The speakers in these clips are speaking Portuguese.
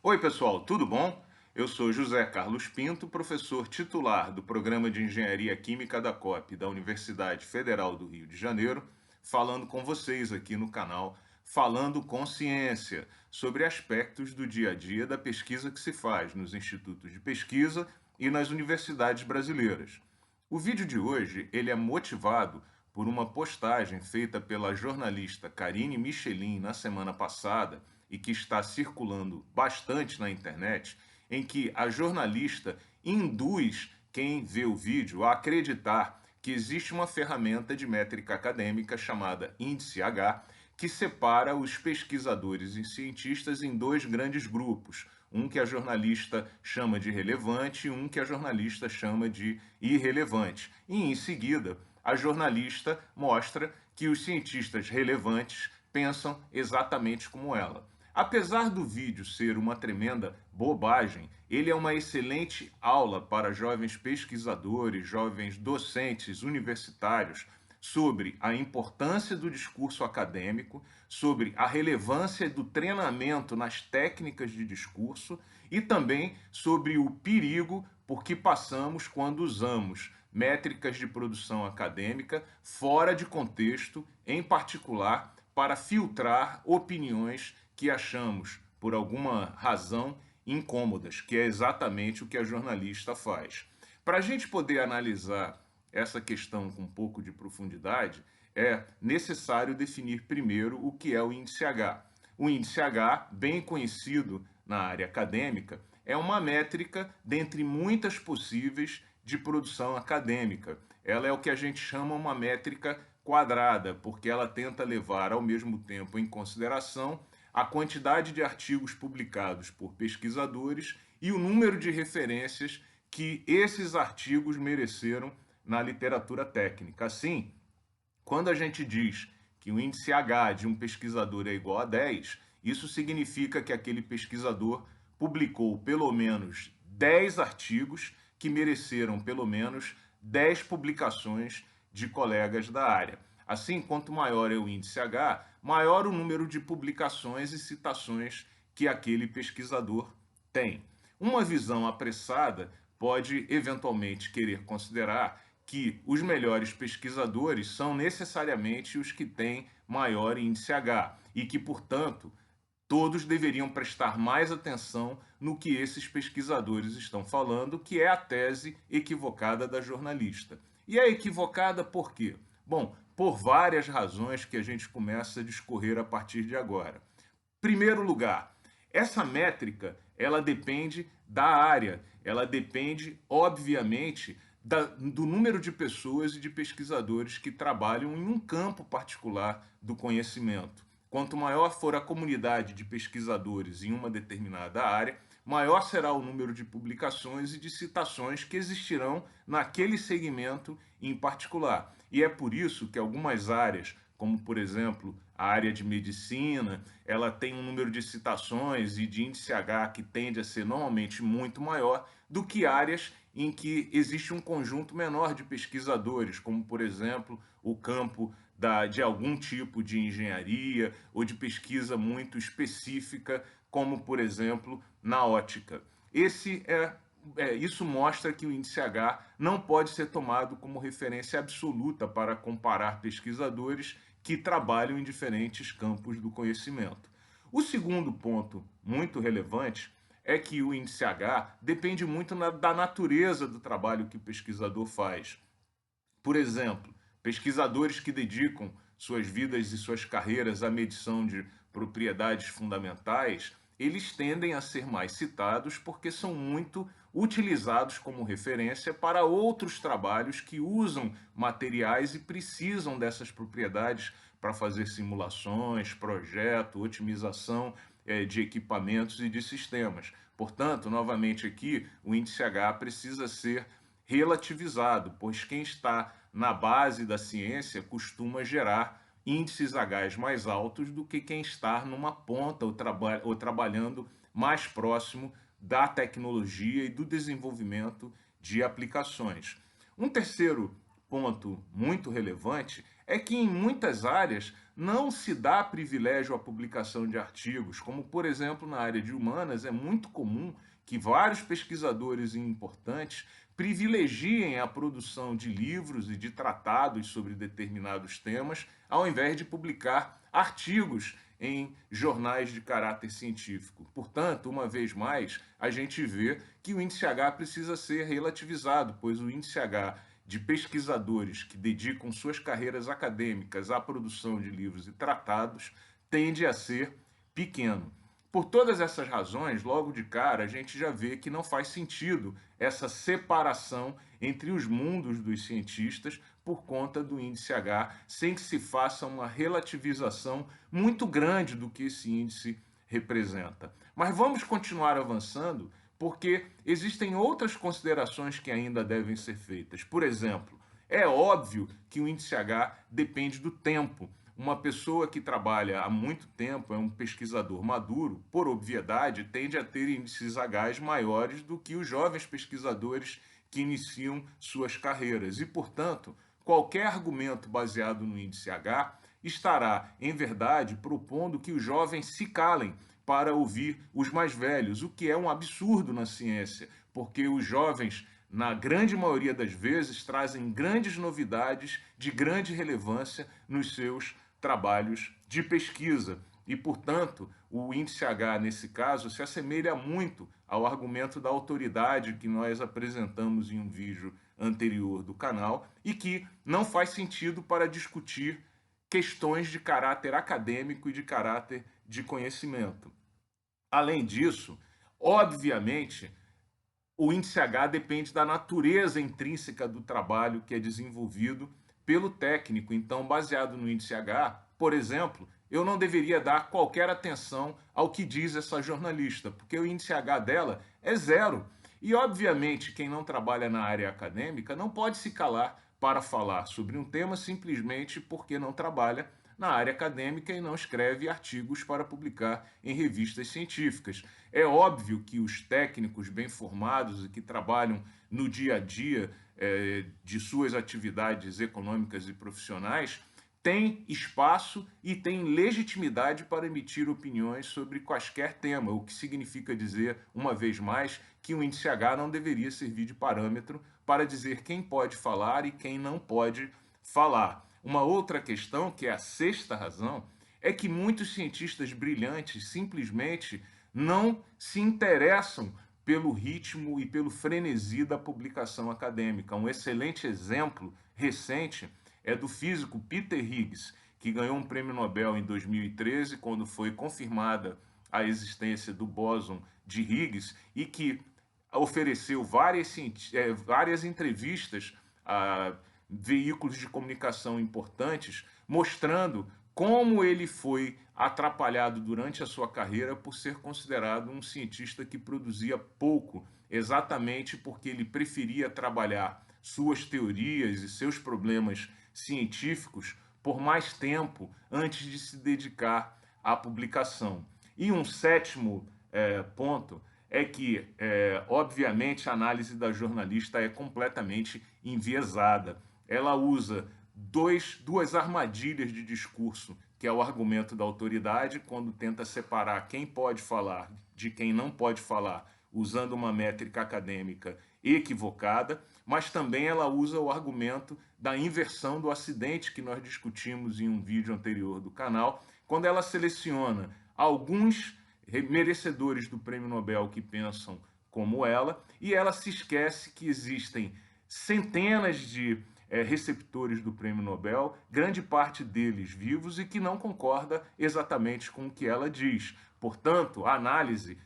Oi, pessoal, tudo bom? Eu sou José Carlos Pinto, professor titular do Programa de Engenharia Química da COP da Universidade Federal do Rio de Janeiro, falando com vocês aqui no canal Falando com Ciência, sobre aspectos do dia a dia da pesquisa que se faz nos institutos de pesquisa e nas universidades brasileiras. O vídeo de hoje ele é motivado por uma postagem feita pela jornalista Karine Michelin na semana passada e que está circulando bastante na internet, em que a jornalista induz quem vê o vídeo a acreditar que existe uma ferramenta de métrica acadêmica chamada Índice H, que separa os pesquisadores e cientistas em dois grandes grupos, um que a jornalista chama de relevante e um que a jornalista chama de irrelevante. E, em seguida, a jornalista mostra que os cientistas relevantes pensam exatamente como ela. Apesar do vídeo ser uma tremenda bobagem, ele é uma excelente aula para jovens pesquisadores, jovens docentes universitários, sobre a importância do discurso acadêmico, sobre a relevância do treinamento nas técnicas de discurso e também sobre o perigo por que passamos quando usamos métricas de produção acadêmica fora de contexto, em particular para filtrar opiniões que achamos, por alguma razão, incômodas, que é exatamente o que a jornalista faz. Para a gente poder analisar essa questão com um pouco de profundidade, é necessário definir primeiro o que é o índice H. O índice H, bem conhecido na área acadêmica, é uma métrica dentre muitas possíveis de produção acadêmica. Ela é o que a gente chama uma métrica quadrada, porque ela tenta levar ao mesmo tempo em consideração a quantidade de artigos publicados por pesquisadores e o número de referências que esses artigos mereceram na literatura técnica. Assim, quando a gente diz que o índice H de um pesquisador é igual a 10, isso significa que aquele pesquisador publicou pelo menos 10 artigos que mereceram pelo menos 10 publicações de colegas da área. Assim, quanto maior é o índice H, maior o número de publicações e citações que aquele pesquisador tem. Uma visão apressada pode eventualmente querer considerar que os melhores pesquisadores são necessariamente os que têm maior índice H e que, portanto, todos deveriam prestar mais atenção no que esses pesquisadores estão falando, que é a tese equivocada da jornalista. E é equivocada por quê? Bom, por várias razões que a gente começa a discorrer a partir de agora. Primeiro lugar, essa métrica, ela depende da área, ela depende, obviamente, do número de pessoas e de pesquisadores que trabalham em um campo particular do conhecimento. Quanto maior for a comunidade de pesquisadores em uma determinada área, maior será o número de publicações e de citações que existirão naquele segmento em particular. E é por isso que algumas áreas, como por exemplo a área de medicina, ela tem um número de citações e de índice H que tende a ser normalmente muito maior do que áreas em que existe um conjunto menor de pesquisadores, como por exemplo o campo de algum tipo de engenharia ou de pesquisa muito específica, como por exemplo na ótica. Isso mostra que o índice H não pode ser tomado como referência absoluta para comparar pesquisadores que trabalham em diferentes campos do conhecimento. O segundo ponto muito relevante é que o índice H depende muito da natureza do trabalho que o pesquisador faz. Por exemplo, pesquisadores que dedicam suas vidas e suas carreiras à medição de propriedades fundamentais, eles tendem a ser mais citados porque são muito utilizados como referência para outros trabalhos que usam materiais e precisam dessas propriedades para fazer simulações, projeto, otimização de equipamentos e de sistemas. Portanto, novamente aqui, o índice H precisa ser relativizado, pois quem está na base da ciência costuma gerar índices H mais altos do que quem está numa ponta ou trabalhando mais próximo da tecnologia e do desenvolvimento de aplicações. Um terceiro ponto muito relevante é que em muitas áreas não se dá privilégio à publicação de artigos, como, por exemplo, na área de humanas, é muito comum que vários pesquisadores importantes privilegiem a produção de livros e de tratados sobre determinados temas, ao invés de publicar artigos em jornais de caráter científico. Portanto, uma vez mais, a gente vê que o índice H precisa ser relativizado, pois o índice H de pesquisadores que dedicam suas carreiras acadêmicas à produção de livros e tratados tende a ser pequeno. Por todas essas razões, logo de cara, a gente já vê que não faz sentido essa separação entre os mundos dos cientistas por conta do índice H, sem que se faça uma relativização muito grande do que esse índice representa. Mas vamos continuar avançando, porque existem outras considerações que ainda devem ser feitas. Por exemplo, é óbvio que o índice H depende do tempo. Uma pessoa que trabalha há muito tempo, é um pesquisador maduro, por obviedade, tende a ter índices H maiores do que os jovens pesquisadores que iniciam suas carreiras. E, portanto, qualquer argumento baseado no índice H estará, em verdade, propondo que os jovens se calem para ouvir os mais velhos, o que é um absurdo na ciência, porque os jovens, na grande maioria das vezes, trazem grandes novidades de grande relevância nos seus trabalhos de pesquisa. E, portanto, o índice H, nesse caso, se assemelha muito ao argumento da autoridade que nós apresentamos em um vídeo anterior do canal e que não faz sentido para discutir questões de caráter acadêmico e de caráter de conhecimento. Além disso, obviamente, o índice H depende da natureza intrínseca do trabalho que é desenvolvido pelo técnico. Então, baseado no índice H, por exemplo, eu não deveria dar qualquer atenção ao que diz essa jornalista, porque o índice H dela é zero. E, obviamente, quem não trabalha na área acadêmica não pode se calar para falar sobre um tema simplesmente porque não trabalha na área acadêmica e não escreve artigos para publicar em revistas científicas. É óbvio que os técnicos bem formados e que trabalham no dia a dia de suas atividades econômicas e profissionais têm espaço e têm legitimidade para emitir opiniões sobre quaisquer tema, o que significa dizer, uma vez mais, que o índice H não deveria servir de parâmetro para dizer quem pode falar e quem não pode falar. Uma outra questão, que é a sexta razão, é que muitos cientistas brilhantes simplesmente não se interessam pelo ritmo e pelo frenesi da publicação acadêmica. Um excelente exemplo recente é do físico Peter Higgs, que ganhou um prêmio Nobel em 2013, quando foi confirmada a existência do bóson de Higgs, e que ofereceu várias entrevistas a veículos de comunicação importantes, mostrando como ele foi atrapalhado durante a sua carreira por ser considerado um cientista que produzia pouco, exatamente porque ele preferia trabalhar suas teorias e seus problemas científicos por mais tempo antes de se dedicar à publicação. E um sétimo ponto é que, obviamente, a análise da jornalista é completamente enviesada. Ela usa duas armadilhas de discurso, que é o argumento da autoridade, quando tenta separar quem pode falar de quem não pode falar, usando uma métrica acadêmica equivocada, mas também ela usa o argumento da inversão do acidente, que nós discutimos em um vídeo anterior do canal, quando ela seleciona alguns merecedores do prêmio Nobel que pensam como ela, e ela se esquece que existem centenas de receptores do prêmio Nobel, grande parte deles vivos e que não concorda exatamente com o que ela diz. Portanto, a análise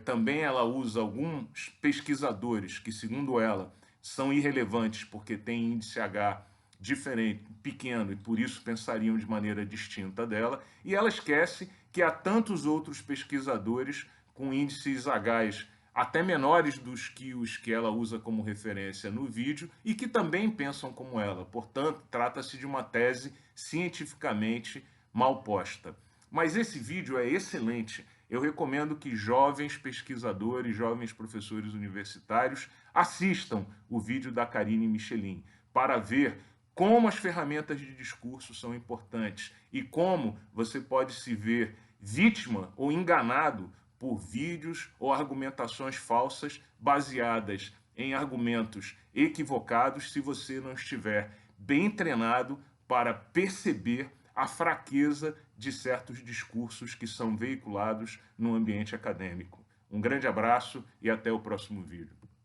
também ela usa alguns pesquisadores que, segundo ela, são irrelevantes porque têm índice H diferente, pequeno, e por isso pensariam de maneira distinta dela, e ela esquece que há tantos outros pesquisadores com índices Hs até menores dos que os que ela usa como referência no vídeo e que também pensam como ela. Portanto, trata-se de uma tese cientificamente mal posta. Mas esse vídeo é excelente. Eu recomendo que jovens pesquisadores, jovens professores universitários assistam o vídeo da Karine Michelin para ver como as ferramentas de discurso são importantes e como você pode se ver vítima ou enganado por vídeos ou argumentações falsas baseadas em argumentos equivocados se você não estiver bem treinado para perceber a fraqueza de certos discursos que são veiculados no ambiente acadêmico. Um grande abraço e até o próximo vídeo.